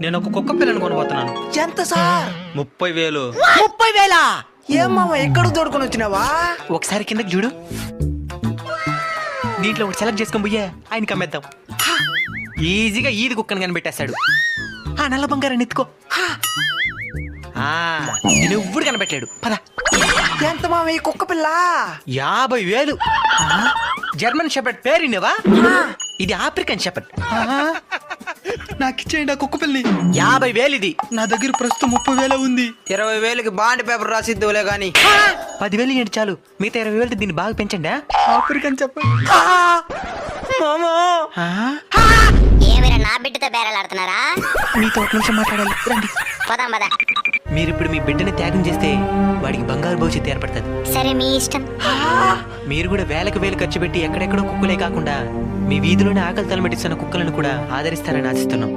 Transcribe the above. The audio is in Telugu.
నేను ఒక కుక్క పిల్లని కొనబోతున్నాను. ఎంత సార్? 30,000. 30,000? ఏం మామ ఎక్కడ తోడుకొని వచ్చినావా? ఒకసారి కిందకి చూడు. దీంట్లో ఒకటి సెలెక్ట్ చేసుకొని పోయా ఆయనకి అమ్మేద్దాం. ఈజీగా ఈది కుక్కని కనిపెట్టేస్తాడు. ఆ నల్ల బంగారాన్ని ఎత్తుకో. నేను ఎవ్వడు కనిపెట్టాడు. పద. ఎంత మామ ఈ కుక్క పిల్ల? 50,000. జర్మన్ షెపర్డ్ పేరు విన్నావా? ఇది ఆఫ్రికన్ షెపర్డ్. నాకు ఇచ్చేయండి ఆ కుక్క పిల్లి. 50,000 ఇది. నా దగ్గర ప్రస్తుతం 30,000 ఉంది. 20,000కి బాండ్ పేపర్ రాసిద్దులే గాని. 10,000 ఏంటి చాలు. మిగతా 20,000 దీన్ని బాగా పెంచండి. ఆఫ్రికన్ చెప్పండి. ఏమైనా నా బిడ్డతో బేరాలాడుతున్నారా? మీతో ఒక నిమిషం మాట్లాడాలి, రండి. పోదాం పద. మీరు ఇప్పుడు మీ బిడ్డని త్యాగం చేస్తే వాడికి బంగారు భవిష్యత్తు ఏర్పడుతుంది. సరే మీ ఇష్టం. మీరు కూడా వేలకు వేలు ఖర్చు పెట్టి ఎక్కడెక్కడో కుక్కలే కాకుండా మీ వీధిలోనే ఆకలి తలమెట్టిస్తున్న కుక్కలను కూడా ఆదరిస్తారని ఆశిస్తున్నాం.